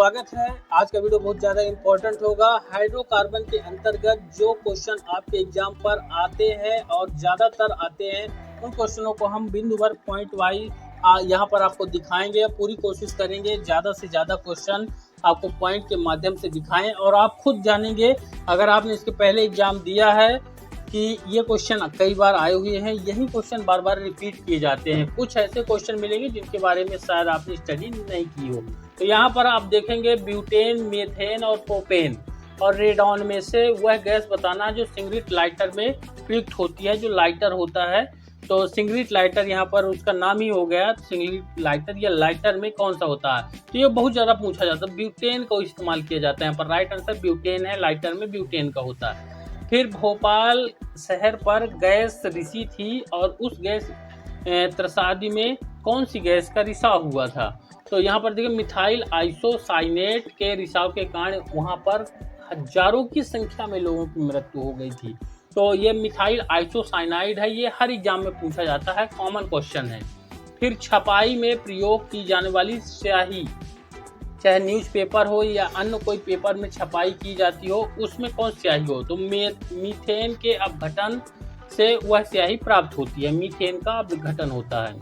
स्वागत है। आज का वीडियो बहुत ज़्यादा इम्पोर्टेंट होगा। हाइड्रोकार्बन के अंतर्गत जो क्वेश्चन आपके एग्जाम पर आते हैं और ज़्यादातर आते हैं, उन क्वेश्चनों को हम बिंदुवार पॉइंट वाइज यहाँ पर आपको दिखाएंगे। पूरी कोशिश करेंगे ज़्यादा से ज़्यादा क्वेश्चन आपको पॉइंट के माध्यम से दिखाएं और आप खुद जानेंगे। अगर आपने इसके पहले एग्जाम दिया है कि ये क्वेश्चन कई बार आए हुए हैं, यही क्वेश्चन बार बार रिपीट किए जाते हैं। कुछ ऐसे क्वेश्चन मिलेंगे जिनके बारे में शायद आपने स्टडी नहीं की हो। तो यहाँ पर आप देखेंगे ब्यूटेन, मीथेन और प्रोपेन और रेडॉन में से वह गैस बताना जो सिगरेट लाइटर में प्रयुक्त होती है, जो लाइटर होता है। तो सिगरेट लाइटर यहाँ पर उसका नाम ही हो गया सिगरेट लाइटर, या लाइटर में कौन सा होता है। तो ये बहुत ज़्यादा पूछा जाता है। ब्यूटेन को इस्तेमाल किया जाता है। यहाँ पर राइट आंसर ब्यूटेन है, लाइटर में ब्यूटेन का होता है। फिर भोपाल शहर पर गैस रिसी थी और उस गैस त्रसादी में कौन सी गैस का रिसाव हुआ था। तो यहाँ पर देखिए मिथाइल आइसोसाइनेट के रिसाव के कारण वहाँ पर हजारों की संख्या में लोगों की मृत्यु हो गई थी। तो ये मिथाइल आइसोसाइनाइड है, ये हर एग्जाम में पूछा जाता है, कॉमन क्वेश्चन है। फिर छपाई में प्रयोग की जाने वाली स्याही, चाहे न्यूज़पेपर हो या अन्य कोई पेपर में छपाई की जाती हो, उसमें कौन स्याही हो। तो मीथेन के अपघटन से वह स्याही प्राप्त होती है, मीथेन का अपघटन होता है।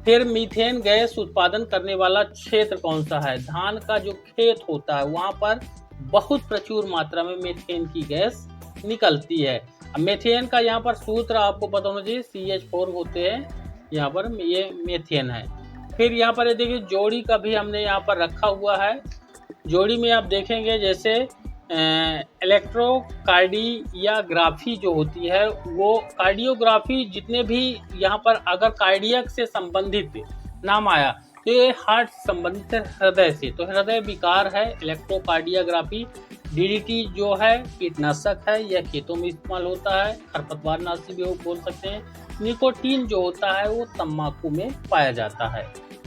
फिर मीथेन गैस उत्पादन करने वाला क्षेत्र कौन सा है। धान का जो खेत होता है वहाँ पर बहुत प्रचुर मात्रा में मीथेन की गैस निकलती है। मीथेन का यहाँ पर सूत्र आपको पता होना चाहिए, CH4 होते हैं, यहाँ पर ये मीथेन है। फिर यहाँ पर ये देखिए जोड़ी का भी हमने यहाँ पर रखा हुआ है। जोड़ी में आप देखेंगे जैसे इलेक्ट्रोकार्डियोग्राफी जो होती है, वो कार्डियोग्राफी जितने भी यहाँ पर अगर कार्डियक से संबंधित नाम आया तो ये हार्ट संबंधित है, हृदय से, तो हृदय विकार है इलेक्ट्रोकार्डियोग्राफी। DDT जो है कीटनाशक है, यह खेतों में इस्तेमाल होता है, खरपतवारनाशी भी बोल सकते हैं। निकोटीन जो होता है वो तम्बाकू में पाया जाता है।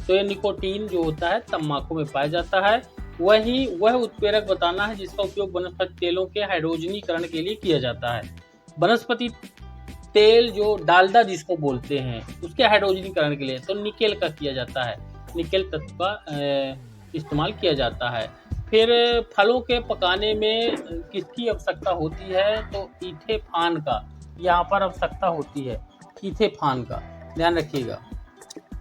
तो ये निकोटीन जो होता है तम्बाकू में पाया जाता है। वह उत्प्रेरक बताना है जिसका उपयोग वनस्पति तेलों के हाइड्रोजनीकरण के लिए किया जाता है। वनस्पति तेल जो डालडा जिसको बोलते हैं, उसके हाइड्रोजनीकरण के लिए तो निकेल का किया जाता है, निकेल तत्व का इस्तेमाल किया जाता है। फिर फलों के पकाने में किसकी आवश्यकता होती है। तो इथेफान का यहाँ पर आवश्यकता होती है, इथेफान का ध्यान रखिएगा।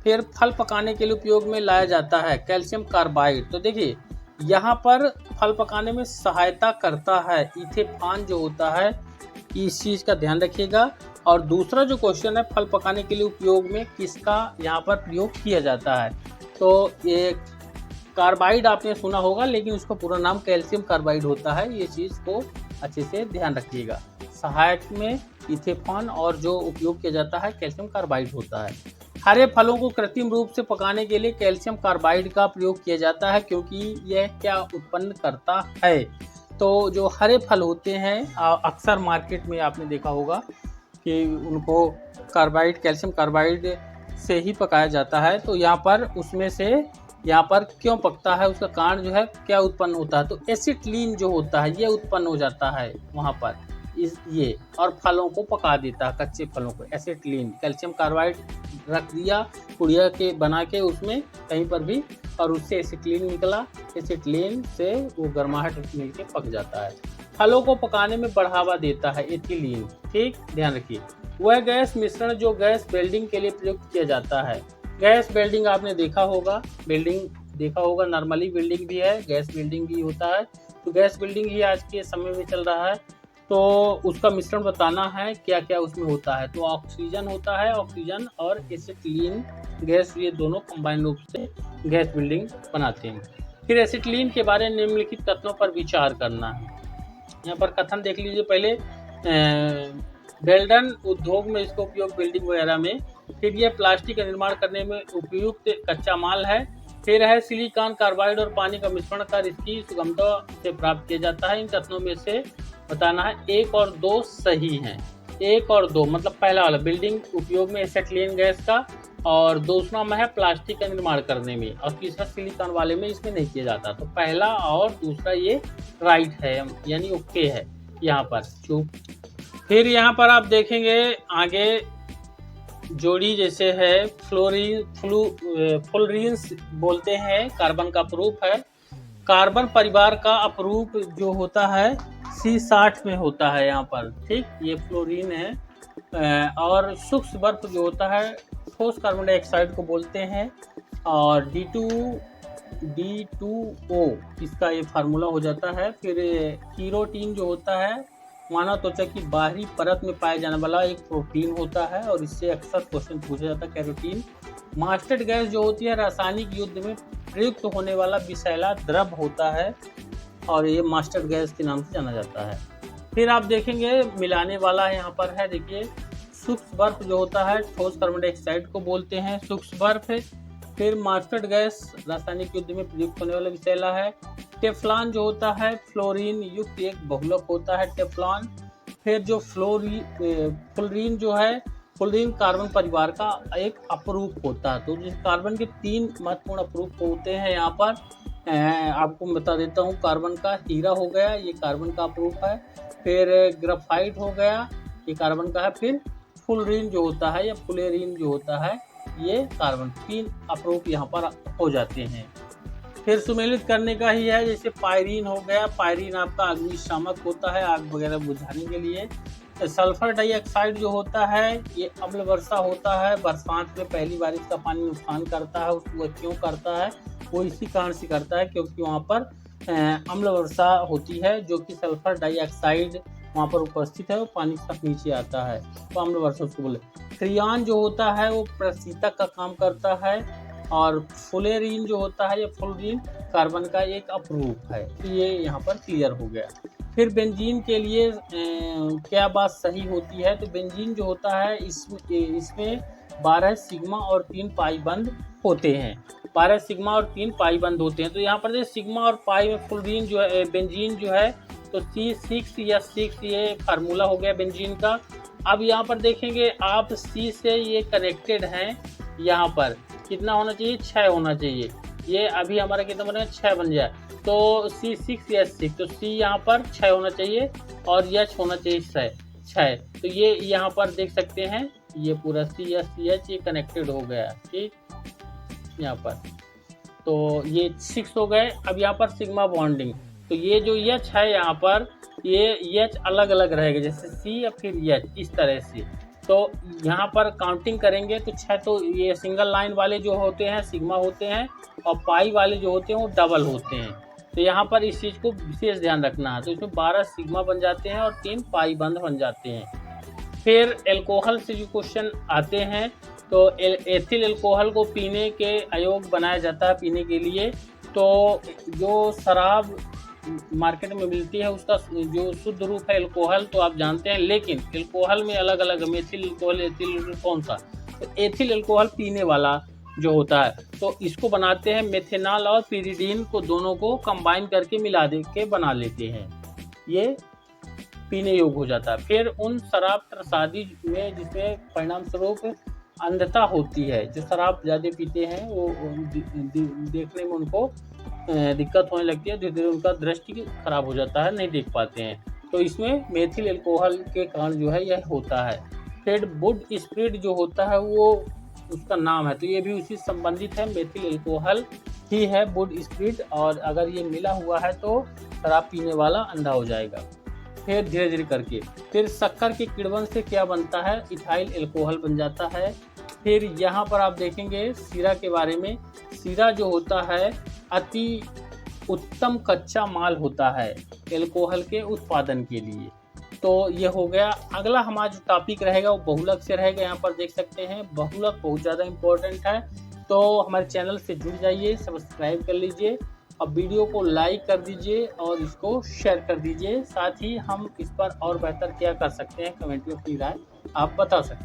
फिर फल पकाने के लिए उपयोग में लाया जाता है कैल्शियम कार्बाइड। तो देखिए यहाँ पर फल पकाने में सहायता करता है इथेफान जो होता है, इस चीज़ का ध्यान रखिएगा। और दूसरा जो क्वेश्चन है, फल पकाने के लिए उपयोग में किसका यहाँ पर प्रयोग किया जाता है। तो ये कार्बाइड आपने सुना होगा, लेकिन उसका पूरा नाम कैल्शियम कार्बाइड होता है। ये चीज़ को अच्छे से ध्यान रखिएगा। सहायक में इथेफान और जो उपयोग किया जाता है कैल्शियम कार्बाइड होता है। हरे फलों को कृत्रिम रूप से पकाने के लिए कैल्शियम कार्बाइड का प्रयोग किया जाता है, क्योंकि यह क्या उत्पन्न करता है। तो जो हरे फल होते हैं अक्सर मार्केट में आपने देखा होगा कि उनको कार्बाइड, कैल्शियम कार्बाइड से ही पकाया जाता है। तो यहाँ पर उसमें से यहाँ पर क्यों पकता है, उसका कारण जो है क्या उत्पन्न होता है। तो एसिटिलीन जो होता है ये उत्पन्न हो जाता है वहाँ पर ये, और फलों को पका देता है, कच्चे फलों को एसिटिलीन। कैल्शियम कार्बाइड रख दिया पुड़िया के बना के उसमें कहीं पर भी, और उससे एसिटिलीन निकला, एसिटिलीन से वो गर्माहट मिलके पक जाता है। फलों को पकाने में बढ़ावा देता है एथिलीन। ठीक, ध्यान रखिए। वह गैस मिश्रण जो गैस वेल्डिंग के लिए प्रयुक्त किया जाता है। गैस वेल्डिंग आपने देखा होगा, नॉर्मली वेल्डिंग भी है, गैस वेल्डिंग भी होता है। तो गैस वेल्डिंग ही आज के समय में चल रहा है। तो उसका मिश्रण बताना है क्या क्या उसमें होता है। तो ऑक्सीजन होता है, ऑक्सीजन और एसिटिलीन गैस, ये दोनों कंबाइन रूप से गैस वेल्डिंग बनाते हैं। फिर एसिटिलीन के बारे में निम्नलिखित कथनों पर विचार करना है। यहाँ पर कथन देख लीजिए पहले। वेल्डन उद्योग में इसका उपयोग बिल्डिंग वगैरह में। फिर यह प्लास्टिक का निर्माण करने में उपयुक्त कच्चा माल है। फिर है सिलिकॉन कार्बाइड और पानी का मिश्रण कर इसकी सुगमता से प्राप्त किया जाता है। इन कथनों में से बताना है 1 और 2 सही हैं। 1 और 2 मतलब पहला वाला बिल्डिंग उपयोग में एसिटिलीन गैस का, और दूसरा में है प्लास्टिक का निर्माण करने में, और तीसरा सिलिकॉन वाले में इसमें नहीं किया जाता। तो पहला और दूसरा ये राइट है, यानी ओके है यहाँ पर चूक। फिर यहाँ पर आप देखेंगे आगे जोड़ी जैसे है फ्लोरीन बोलते हैं, कार्बन का प्रूफ है। कार्बन परिवार का अपरूप जो होता है C60 में होता है यहाँ पर, ठीक। ये फ्लोरीन है। और सूक्ष्म बर्फ जो होता है ठोस कार्बन डाइऑक्साइड को बोलते हैं। और D2O इसका ये फार्मूला हो जाता है। फिर कीरोटीन जो होता है मानव त्वचा की बाहरी परत में पाया जाने वाला एक प्रोटीन होता है और इससे अक्सर क्वेश्चन पूछा जाता है कैरोटीन। मास्टर्ड गैस जो होती है रासायनिक युद्ध में प्रयुक्त होने वाला विषैला द्रव होता है और ये मास्टर्ड गैस के नाम से जाना जाता है। फिर आप देखेंगे मिलाने वाला यहाँ पर है, देखिए सूक्ष्म बर्फ जो होता है ठोस कार्बन डाइऑक्साइड को बोलते हैं सूक्ष्म बर्फ। फिर मास्टर्ड गैस रासायनिक युद्ध में प्रयुक्त होने वाला विषैला है। टेफ्लॉन जो होता है फ्लोरीन युक्त एक बहुलक होता है टेफ्लॉन। फिर जो फ्लोरीन जो है फ्लोरीन कार्बन परिवार का एक अपरूप होता है। तो जिस कार्बन के 3 महत्वपूर्ण अपरूप होते हैं यहाँ पर आपको बता देता हूँ। कार्बन का हीरा हो गया, ये कार्बन का अपरूप है। फिर ग्राफाइट हो गया, ये कार्बन का है। फिर फुलरीन जो होता है या फुलेरीन जो होता है ये कार्बन, 3 अपरूप यहाँ पर हो जाते हैं। फिर सुमेलित करने का ही है, जैसे पायरीन हो गया। पायरीन आपका अग्निशामक होता है आग वगैरह बुझाने के लिए। सल्फर डाइऑक्साइड जो होता है ये अम्ल वर्षा होता है। बरसात में पहली बारिश का पानी नुकसान करता है, उसको क्यों करता है? वो इसी कारण से करता है क्योंकि वहाँ पर अम्ल वर्षा होती है जो कि सल्फर डाइऑक्साइड वहाँ पर उपस्थित है, वो पानी के साथ नीचे आता है तो अम्ल वर्षा उसको बोले। क्रियान जो होता है वो प्रशीतक का काम करता है। और फुलेरीन जो होता है ये फ्लोरीन कार्बन का एक अपरूप है। ये यहाँ पर क्लियर हो गया। फिर बेंजीन के लिए क्या बात सही होती है? तो बेंजीन जो होता है इसमें 12 सिग्मा और 3 पाई बंद होते हैं। 12 सिग्मा और 3 पाई बंद होते हैं। तो यहाँ पर सिग्मा और पाई में फ्लोरीन जो है बेंजीन जो है तो C6 या 6 ये फार्मूला हो गया बेंजीन का। अब यहाँ पर देखेंगे आप C से ये कनेक्टेड हैं, यहाँ पर कितना होना चाहिए? 6 होना चाहिए। ये अभी हमारा कितना बनेगा? 6 बन जाए तो C6H6 तो C यहाँ पर 6 होना चाहिए और H होना चाहिए 6। तो ये यहाँ पर देख सकते हैं ये पूरा CH ये कनेक्टेड हो गया, ठीक यहाँ पर। तो ये 6 हो गए। अब यहाँ पर सिग्मा बॉन्डिंग, तो ये जो H है यहाँ पर ये H अलग अलग रहेगा, जैसे C या फिर H इस तरह से। तो यहाँ पर काउंटिंग करेंगे तो 6 तो ये सिंगल लाइन वाले जो होते हैं सिग्मा होते हैं और पाई वाले जो होते हैं वो डबल होते हैं। तो यहाँ पर इस चीज़ को विशेष ध्यान रखना है। तो इसमें 12 सिग्मा बन जाते हैं और 3 पाई बंद बन जाते हैं। फिर एल्कोहल से जो क्वेश्चन आते हैं तो एथिल एल्कोहल को पीने के अयोग्य बनाया जाता है पीने के लिए। तो जो शराब मार्केट में मिलती है उसका जो शुद्ध रूप है एल्कोहल तो आप जानते हैं, लेकिन एल्कोहल में अलग अलग मेथिल एल्कोहल एथिल एल्कोहल कौन सा? तो एथिल एल्कोहल पीने वाला जो होता है तो इसको बनाते हैं मेथेनॉल और पिरिडीन को दोनों को कंबाइन करके मिला दे के बना लेते हैं, ये पीने योग्य हो जाता है। फिर उन शराब त्रसादी में जिसमें परिणाम स्वरूप अंधता होती है, जो शराब ज़्यादा पीते हैं वो देखने में उनको दिक्कत होने लगती है, धीरे धीरे उनका दृष्टि खराब हो जाता है, नहीं देख पाते हैं। तो इसमें मेथिल एल्कोहल के कारण जो है यह होता है। फिर वुड स्प्रिट जो होता है वो उसका नाम है, तो ये भी उसी संबंधित है, मेथिल एल्कोहल ही है वुड स्प्रिट। और अगर ये मिला हुआ है तो शराब पीने वाला अंधा हो जाएगा। फिर धीरे धीरे करके फिर शक्कर के किण्वन से क्या बनता है? इथाइल एल्कोहल बन जाता है। फिर यहाँ पर आप देखेंगे सीरा के बारे में। सीरा जो होता है अति उत्तम कच्चा माल होता है एल्कोहल के उत्पादन के लिए। तो ये हो गया। अगला हमारा जो टॉपिक रहेगा वो बहुलक से रहेगा। यहाँ पर देख सकते हैं बहुलक बहुत ज़्यादा इम्पोर्टेंट है, तो हमारे चैनल से जुड़ जाइए, सब्सक्राइब कर लीजिए और वीडियो को लाइक कर दीजिए और इसको शेयर कर दीजिए। साथ ही हम इस पर और बेहतर क्या कर सकते हैं कमेंट में अपनी राय आप बता सकते हैं।